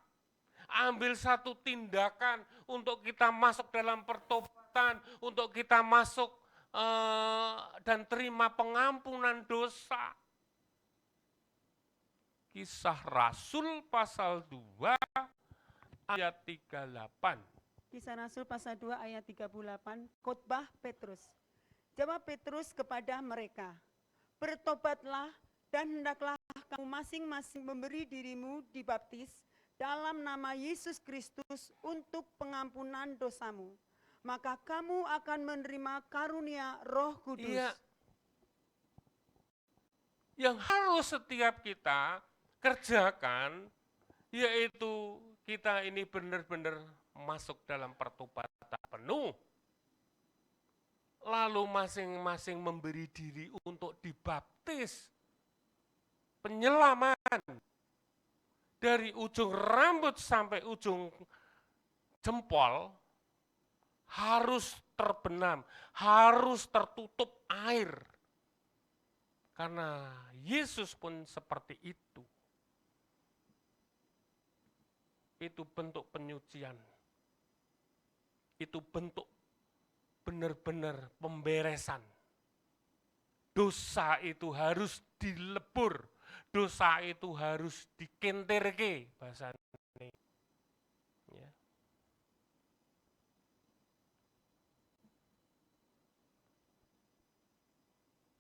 ambil satu tindakan untuk kita masuk dalam pertobatan, untuk kita masuk dan terima pengampunan dosa. Kisah Rasul pasal 2 ayat 38. Kisah Rasul pasal 2 ayat 38, khotbah Petrus. Jawab Petrus kepada mereka, bertobatlah dan hendaklah kamu masing-masing memberi dirimu dibaptis dalam nama Yesus Kristus untuk pengampunan dosamu. Maka kamu akan menerima karunia Roh Kudus. Iya. Yang harus setiap kita kerjakan, yaitu kita ini benar-benar masuk dalam pertobatan penuh. Lalu masing-masing memberi diri untuk dibaptis. Penyelaman. Dari ujung rambut sampai ujung jempol harus terbenam, harus tertutup air. Karena Yesus pun seperti itu. Itu bentuk penyucian. Itu bentuk benar-benar pemberesan. Dosa itu harus dilebur. Dosa itu harus dikenterke bahasa ini. Ya.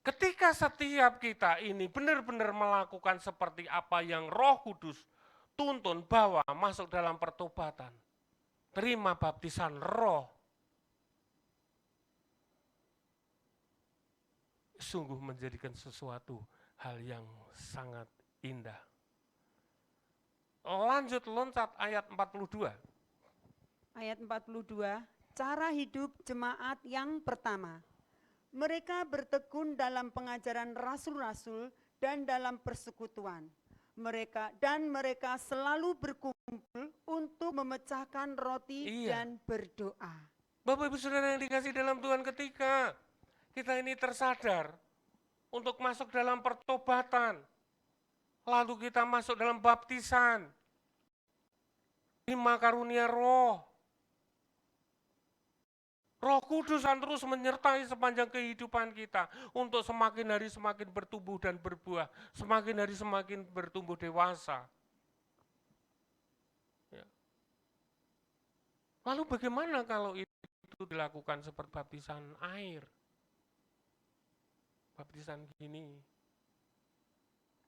Ketika setiap kita ini benar-benar melakukan seperti apa yang Roh Kudus tuntun bahwa masuk dalam pertobatan, terima baptisan Roh, sungguh menjadikan sesuatu hal yang sangat indah. Lanjut loncat ayat 42. Ayat 42, cara hidup jemaat yang pertama. Mereka bertekun dalam pengajaran rasul-rasul dan dalam persekutuan. Mereka selalu berkumpul untuk memecahkan roti dan berdoa. Bapak Ibu Saudara yang dikasih dalam Tuhan, ketika kita ini tersadar untuk masuk dalam pertobatan, lalu kita masuk dalam baptisan, terima karunia Roh. Roh Kudus akan terus menyertai sepanjang kehidupan kita untuk semakin hari semakin bertumbuh dan berbuah, semakin hari semakin bertumbuh dewasa. Ya. Lalu bagaimana kalau itu dilakukan seperti baptisan air? Baptisan gini,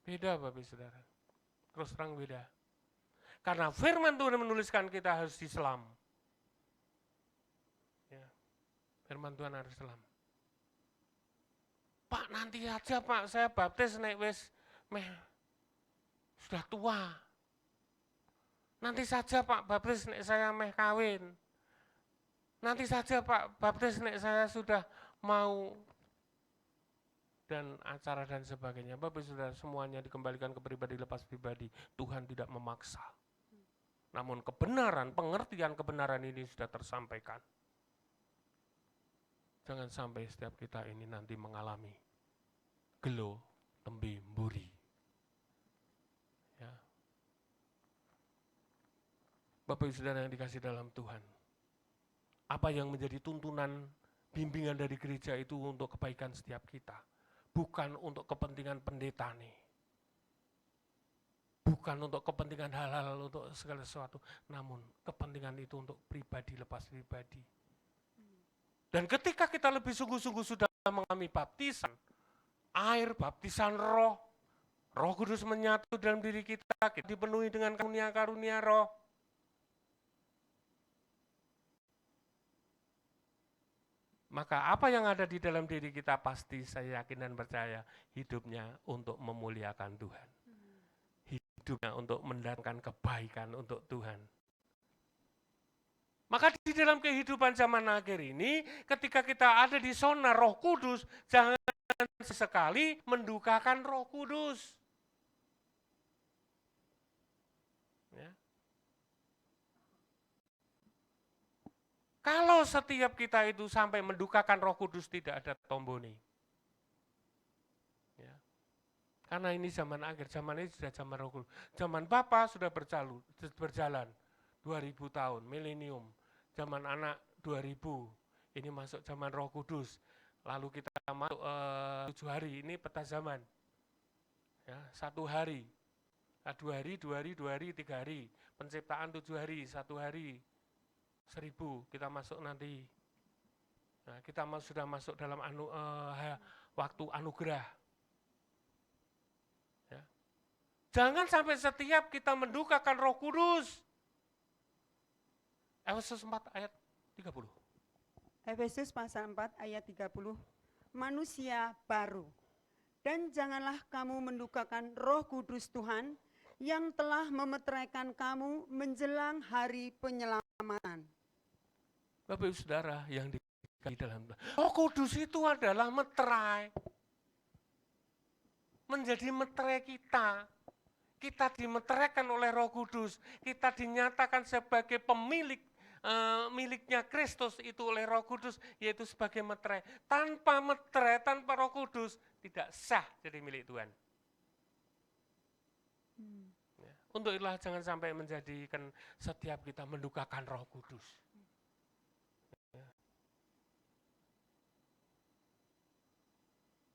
beda Bapak Saudara, terus terang beda. Karena firman Tuhan menuliskan kita harus diselam. Ya. Firman Tuhan harus selam. Pak, nanti aja Pak, saya baptis nek wis sudah tua. Nanti saja Pak, baptis nek saya kawin. Nanti saja Pak, baptis nek saya sudah mau, dan acara dan sebagainya. Bapak Saudara, semuanya dikembalikan ke pribadi lepas pribadi. Tuhan tidak memaksa. Namun kebenaran, pengertian kebenaran ini sudah tersampaikan. Jangan sampai setiap kita ini nanti mengalami gelo, tembe, mburi. Ya. Bapak Ibu Saudara yang dikasih dalam Tuhan, apa yang menjadi tuntunan bimbingan dari gereja itu untuk kebaikan setiap kita, bukan untuk kepentingan pendeta nih, bukan untuk kepentingan hal-hal untuk segala sesuatu, namun kepentingan itu untuk pribadi lepas pribadi. Dan ketika kita lebih sungguh-sungguh sudah mengalami baptisan air, baptisan Roh, Roh Kudus menyatu dalam diri kita dipenuhi dengan karunia-karunia Roh. Maka apa yang ada di dalam diri kita pasti saya yakin dan percaya hidupnya untuk memuliakan Tuhan. Hidupnya untuk mendatangkan kebaikan untuk Tuhan. Maka di dalam kehidupan zaman akhir ini, ketika kita ada di zona Roh Kudus, jangan sesekali mendukakan Roh Kudus. Ya. Kalau setiap kita itu sampai mendukakan Roh Kudus, tidak ada tomboni. Ya. Karena ini zaman akhir, zaman ini sudah zaman Roh Kudus. Zaman Bapa sudah berjalan. 2000 tahun, milenium, zaman anak 2000, ini masuk zaman Roh Kudus. Lalu kita masuk 7 hari, ini peta zaman. Ya, 1 hari, 2 hari, 2 hari, 2 hari, 3 hari. Penciptaan 7 hari, 1 hari, 1000, kita masuk nanti. Nah, kita sudah masuk dalam waktu anugerah. Ya. Jangan sampai setiap kita mendukakan Roh Kudus. Efesus 4 ayat 30. Efesus pasal 4 ayat 30. Manusia baru. Dan janganlah kamu mendukakan Roh Kudus Tuhan yang telah memeteraikan kamu menjelang hari penyelamatan. Bapak Ibu Saudara yang dikasihi dalam Tuhan, Roh Kudus itu adalah meterai. Menjadi meterai kita. Kita dimeteraikan oleh Roh Kudus. Kita dinyatakan sebagai pemilik miliknya Kristus itu oleh Roh Kudus, yaitu sebagai meterai. Tanpa meterai, tanpa Roh Kudus, tidak sah jadi milik Tuhan. Ya. Untuk itulah jangan sampai menjadikan setiap kita mendukakan Roh Kudus. Ya.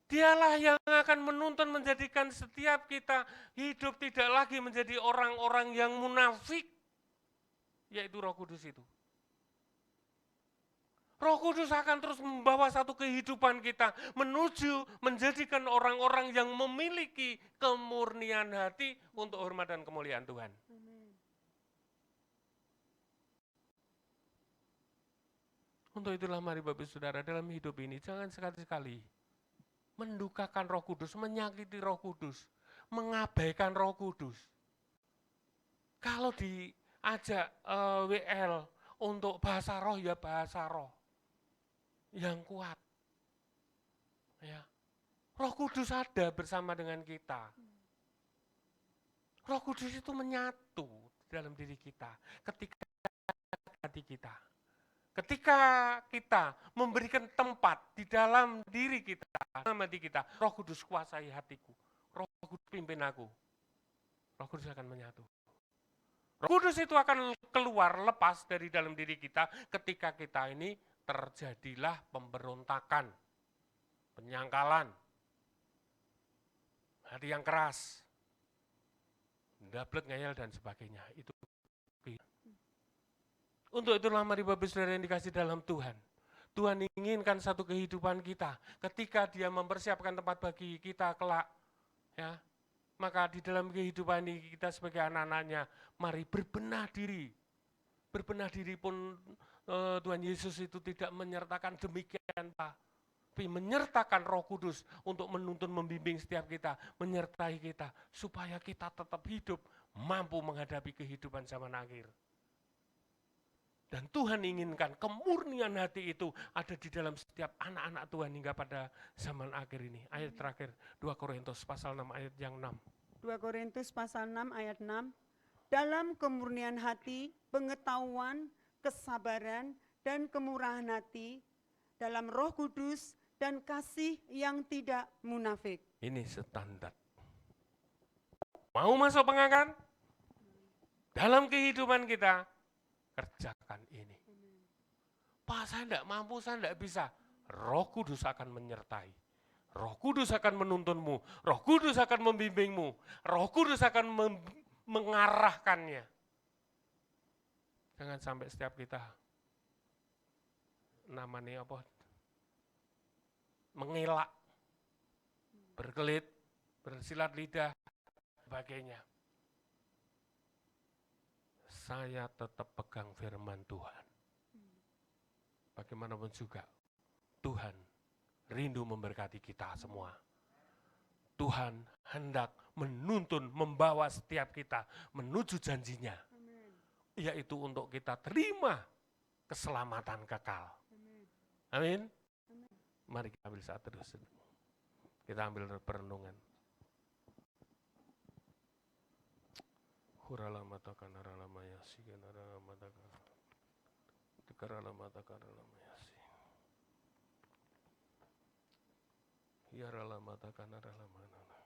Dialah yang akan menuntun menjadikan setiap kita hidup tidak lagi menjadi orang-orang yang munafik, yaitu Roh Kudus itu. Roh Kudus akan terus membawa satu kehidupan kita menuju menjadikan orang-orang yang memiliki kemurnian hati untuk hormat dan kemuliaan Tuhan. Untuk itulah mari Bapak Saudara dalam hidup ini jangan sekali-sekali mendukakan Roh Kudus, menyakiti Roh Kudus, mengabaikan Roh Kudus. Kalau diajak WL untuk bahasa roh, ya bahasa roh yang kuat. Ya. Roh Kudus ada bersama dengan kita. Roh Kudus itu menyatu dalam diri kita ketika hati kita. Ketika kita memberikan tempat di dalam diri kita, dalam hati kita, Roh Kudus kuasai hatiku. Roh Kudus pimpin aku. Roh Kudus akan menyatu. Roh Kudus itu akan keluar lepas dari dalam diri kita ketika kita ini terjadilah pemberontakan, penyangkalan, hati yang keras, dablek, ngeyel, dan sebagainya. Itu. Untuk itulah mari Bapak Saudara yang dikasih dalam Tuhan. Tuhan inginkan satu kehidupan kita ketika Dia mempersiapkan tempat bagi kita kelak, ya. Maka di dalam kehidupan ini kita sebagai anak-anaknya, mari berbenah diri. Berbenah diri pun Tuhan Yesus itu tidak menyertakan demikian, Pak. Tapi menyertakan Roh Kudus untuk menuntun, membimbing setiap kita, menyertai kita, supaya kita tetap hidup, mampu menghadapi kehidupan zaman akhir. Dan Tuhan inginkan kemurnian hati itu ada di dalam setiap anak-anak Tuhan hingga pada zaman akhir ini. Ayat terakhir, 2 Korintus pasal 6 ayat yang 6. 2 Korintus pasal 6 ayat 6. Dalam kemurnian hati, pengetahuan, kesabaran, dan kemurahan hati, dalam Roh Kudus dan kasih yang tidak munafik. Ini standar. Mau masuk pengangkatan? Dalam kehidupan kita, kerjakan ini. Pak, saya tidak mampu, saya tidak bisa. Roh Kudus akan menyertai. Roh Kudus akan menuntunmu. Roh Kudus akan membimbingmu. Roh Kudus akan mengarahkannya. Jangan sampai setiap kita namanya apa? Mengelak, berkelit, bersilat lidah, sebagainya. Saya tetap pegang firman Tuhan. Bagaimanapun juga, Tuhan rindu memberkati kita semua. Tuhan hendak menuntun, membawa setiap kita menuju janjinya. Yaitu untuk kita terima keselamatan kekal. Amin. Mari kita ambil saat terus. Kita ambil perenungan. Hurala matakan arala mayasi kanara matakan. Dikarala matakan arala mayasi. Yarala matakan arala manana.